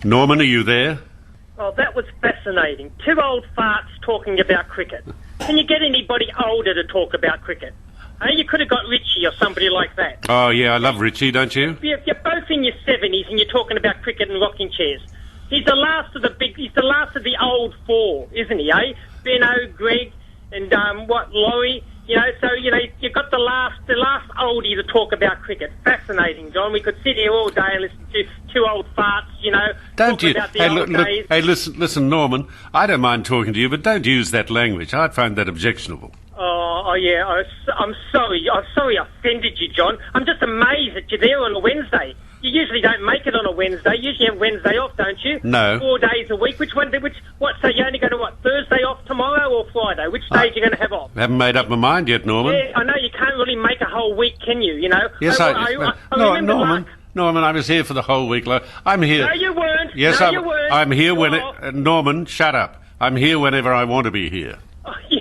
Norman, are you there? Oh, that was fascinating. Two old farts talking about cricket. Can you get anybody older to talk about cricket? Hey, you could have got Richie or somebody like that. Oh, yeah, I love Richie, don't you? You're both in your 70s and you're talking about cricket and rocking chairs. He's the last of the old four, isn't he, eh? Benno, Greg, and Laurie. You know, so you've got the last oldie to talk about cricket. Fascinating, John. We could sit here all day and listen to two old farts. Don't you? About the old days. Hey, listen, Norman. I don't mind talking to you, but don't use that language. I'd find that objectionable. Oh yeah. I'm sorry. I'm sorry I offended you, John. I'm just amazed that you're there on a Wednesday. You usually don't make it on a Wednesday. You usually have Wednesday off, don't you? No. 4 days a week. So you're only going to, Thursday off tomorrow or Friday? Which day are you going to have off? I haven't made up my mind yet, Norman. Yeah, I know you can't really make a whole week, can you? Yes, Norman, I was here for the whole week. I'm here. No, you weren't. Yes, no, you weren't. I'm here Norman, shut up. I'm here whenever I want to be here. Oh, yeah.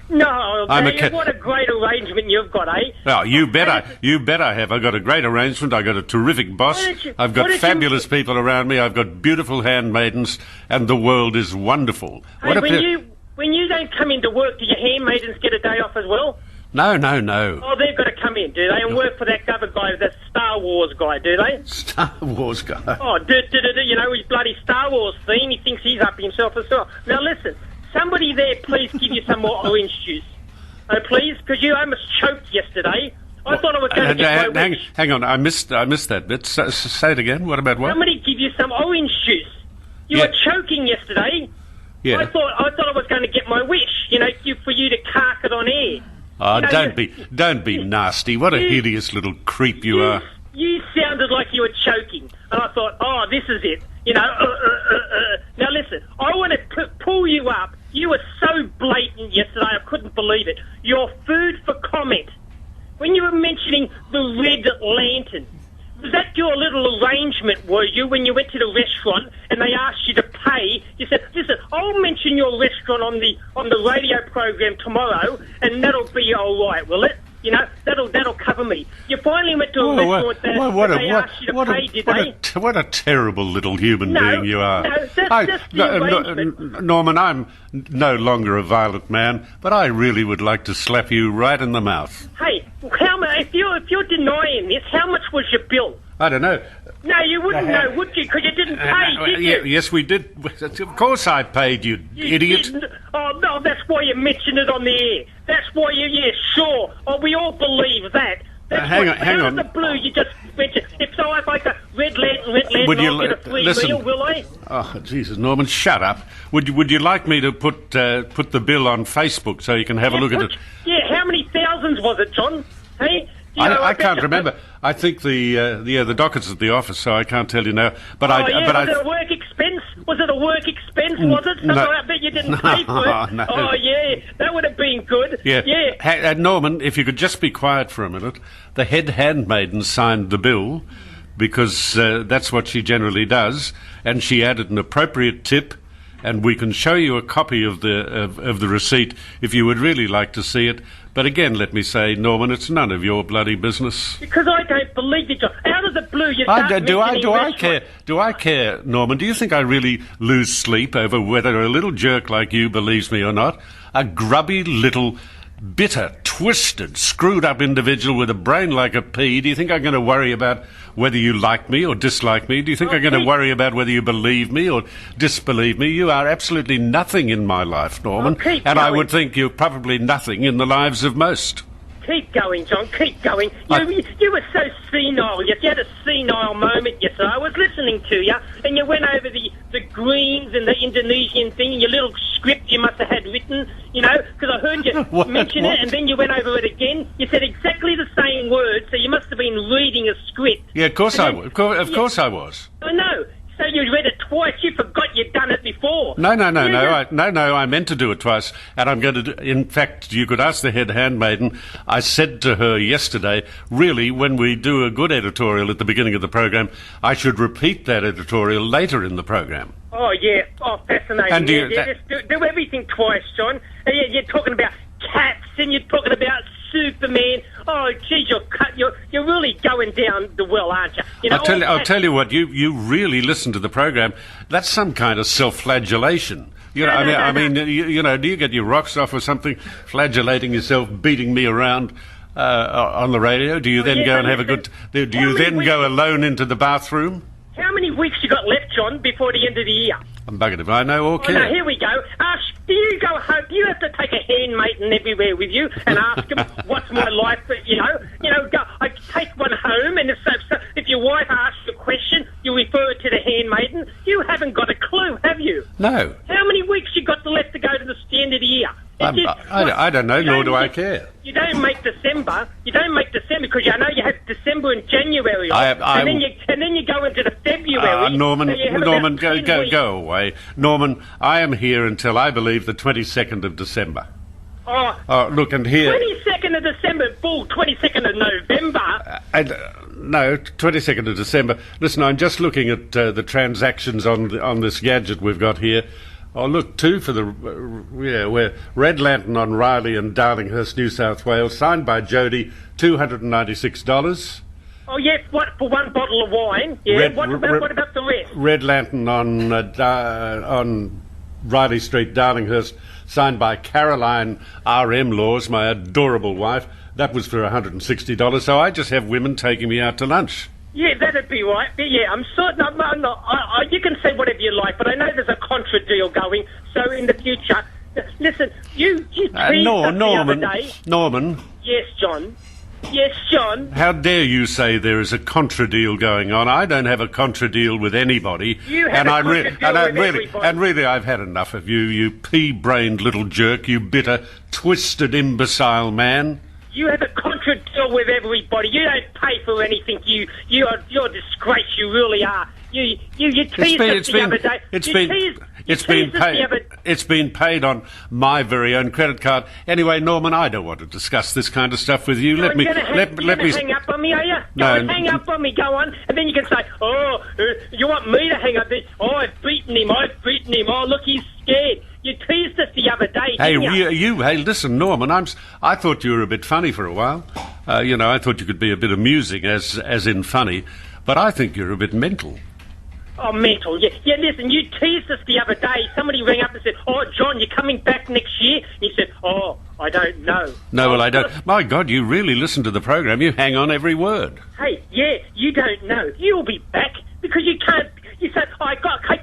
No, what a great arrangement you've got, eh? Well, you bet I have. I've got a great arrangement. I've got a terrific boss. I've got fabulous people around me. I've got beautiful handmaidens, and the world is wonderful. Hey, when you don't come into work, do your handmaidens get a day off as well? No. Oh, they've got to come in, do they? And work for that other guy, that Star Wars guy, do they? Star Wars guy? Oh, his bloody Star Wars theme. He thinks he's up himself as well. Now, listen. Somebody there, please give you some more orange juice. Oh, please, because you almost choked yesterday. I thought I was going to get my wish. Hang on, I missed that bit. Say it again. What about what? Somebody give you some orange juice. You were choking yesterday. Yeah. I thought I was going to get my wish. For you to cark it on air. Oh, don't be nasty. What a hideous little creep you are. You sounded like you were choking, and I thought, oh, this is it. Now listen, I want to pull you up. You were so blatant yesterday, I couldn't believe it. You're food for comment. When you were mentioning the Red Lantern, was that your little arrangement, were you, when you went to the restaurant and they asked you to pay? You said, listen, I'll mention your restaurant on the radio program tomorrow, and that'll be all right, will it? That'll cover me. You finally went to a restaurant that they asked you to pay, did they? What a terrible little human being you are. No, that's the arrangement. Norman, I'm no longer a violent man, but I really would like to slap you right in the mouth. Hey, if you're denying this, how much was your bill? I don't know. No, you wouldn't know, would you? Because you didn't pay, did you? Yes, we did. Of course I paid, you idiot. Didn't. Oh, no, that's why you mentioned it on the air. That's why sure. Oh, we all believe that. Hang on. Out of the blue, you just mentioned. If I go, Red Lantern, I'll get a free meal, will I? Oh, Jesus, Norman, shut up. Would you like me to put the bill on Facebook so you can have a look at it? Yeah, how many thousands was it, John? Hey? I can't remember. I think the docket's at the office, so I can't tell you now. But was it a work expense? Was it a work expense? Was it? No. I bet you didn't pay for it. No. Oh yeah, that would have been good. Yeah. Norman, if you could just be quiet for a minute. The head handmaiden signed the bill because that's what she generally does, and she added an appropriate tip. And we can show you a copy of the receipt if you would really like to see it. But again, let me say, Norman, it's none of your bloody business. Because I don't believe you, John. Out of the blue, you start Do I care? Do I care, Norman? Do you think I really lose sleep over whether a little jerk like you believes me or not? A grubby little, bitter, twisted, screwed-up individual with a brain like a pea. Do you think I'm going to worry about whether you like me or dislike me? Do you think I'm going to worry about whether you believe me or disbelieve me? You are absolutely nothing in my life, Norman. And I would think you're probably nothing in the lives of most. Keep going, John, keep going. You were so senile. You had a senile moment yesterday. I was listening to you, and you went over the Greens and the Indonesian thing, and your little script you must have had written, because I heard you mention it, and then you went over it again. You said exactly the same words, so you must have been reading a script. Yeah, of course I was. Of course I was. I know. So you read it twice. You forgot you'd done it before. No. I meant to do it twice, and I'm going to do. In fact, you could ask the head handmaiden. I said to her yesterday, really, when we do a good editorial at the beginning of the program, I should repeat that editorial later in the program. Oh yeah. Oh, fascinating. And just do everything twice, John. You're talking about cats, and you're talking about Superman. Oh, geez, you're really going down the well, aren't you? You know, I'll tell you what. You really listen to the program. That's some kind of self-flagellation. You know, I mean, you know, do you get your rocks off or something, flagellating yourself, beating me around on the radio? Do you then go and have a good? Do you then go alone into the bathroom? How many weeks you got left, John, before the end of the year? I'm buggered if I know or care. Oh, no, here we go. Do you go home? Do you have to take a handmaiden everywhere with you and ask them, what's my life? You know, go, I take one home, and if your wife asks a question, you refer it to the handmaiden. You haven't got a clue, have you? No. How many weeks you got left to go to the end of the year? I don't know, nor do I care. You don't make December. You don't make December because I know you have December and January off, and then you go into the February. Norman, go away. Norman, I am here until I believe the 22nd of December. Oh, look, and here... 22nd of December, bull, 22nd of November. No, 22nd of December. Listen, I'm just looking at the transactions on this gadget we've got here. Oh, look, two for the... we're Red Lantern on Riley and Darlinghurst, New South Wales, signed by Jody, $296. Oh, yes, what, for one bottle of wine? Yeah, what about the rest? Red Lantern on Riley Street, Darlinghurst, signed by Caroline R.M. Laws, my adorable wife. That was for $160, so I just have women taking me out to lunch. Yeah, that'd be right. But yeah, I'm certain. You can say whatever you like, but I know there's a contra deal going. So in the future, listen, you teased the other day. Norman. Yes, John. Yes, John. How dare you say there is a contra deal going on? I don't have a contra deal with anybody. You have a contra deal with everybody. And really, I've had enough of you, you pea-brained little jerk, you bitter, twisted, imbecile man. You have a contra deal with everybody. You don't pay for anything. You're a disgrace. You really are. You teased us the other day. It's been paid on my very own credit card. Anyway, Norman, I don't want to discuss this kind of stuff with you. Let me hang up on me, are you? Hang up on me. Go on, and then you can say, you want me to hang up? I've beaten him. Oh, look, he's scared. You teased us the other day. Hey, hey, listen, Norman. I thought you were a bit funny for a while. I thought you could be a bit amusing, as in funny. But I think you're a bit mental. Oh, mental. Yeah, listen, you teased us the other day. Somebody rang up and said, John, you're coming back next year? And he said, I don't know. No, well, I don't. My God, you really listen to the program. You hang on every word. Hey, yeah, you don't know. You'll be back because you can't. You said, I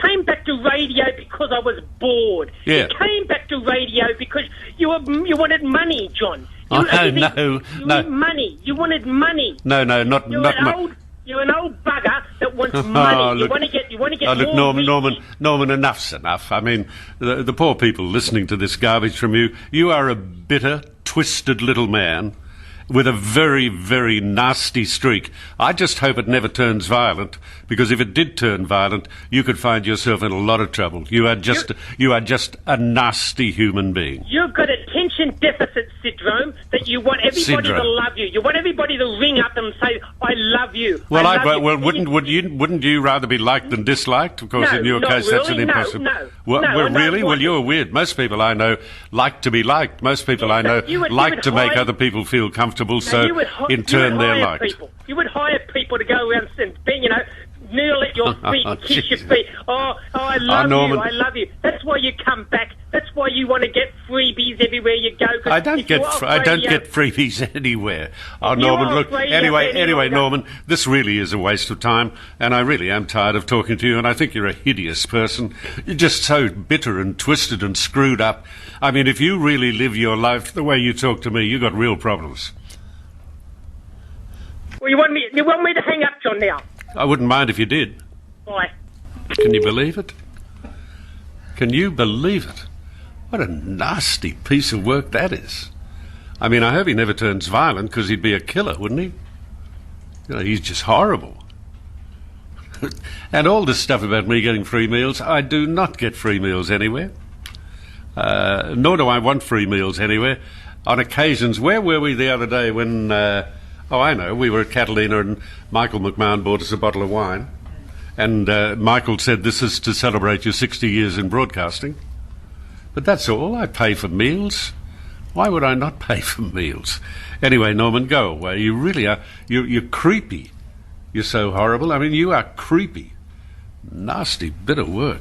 came back to radio because I was bored. Yeah. You came back to radio because you wanted money, John. No. Money. You wanted money. No, not money. You're an old bugger that wants money. You want to get look, more Norman, enough's enough. I mean, the poor people listening to this garbage from you, you are a bitter, twisted little man with a very, very nasty streak. I just hope it never turns violent, because if it did turn violent, you could find yourself in a lot of trouble. You are just a nasty human being. You've got attention deficit syndrome that you want everybody to love you. You want everybody to ring up and say, "I love you." Wouldn't you rather be liked than disliked? Of course, no, in your case, really. that's an impossible. Really? Well, you're weird. Most people I know like to be liked. Most people I know like to make other people feel comfortable. So in turn, they're liked. You would hire people to go around and kneel at your feet and kiss your feet. I love you. That's why you come back. That's why you want to get freebies everywhere you go. I don't get freebies anywhere. Oh, Norman, look. Anyway, Norman, this really is a waste of time, and I really am tired of talking to you. And I think you're a hideous person. You're just so bitter and twisted and screwed up. I mean, if you really live your life the way you talk to me, you got real problems. Well, you want me to hang up, John, now? I wouldn't mind if you did. Why? Can you believe it? Can you believe it? What a nasty piece of work that is. I mean, I hope he never turns violent, because he'd be a killer, wouldn't he? He's just horrible. And all this stuff about me getting free meals, I do not get free meals anywhere. Nor do I want free meals anywhere. On occasions, where were we the other day when... I know. We were at Catalina and Michael McMahon bought us a bottle of wine. And Michael said, "This is to celebrate your 60 years in broadcasting." But that's all. I pay for meals. Why would I not pay for meals? Anyway, Norman, go away. You really are. You're creepy. You're so horrible. I mean, you are creepy. Nasty bit of work.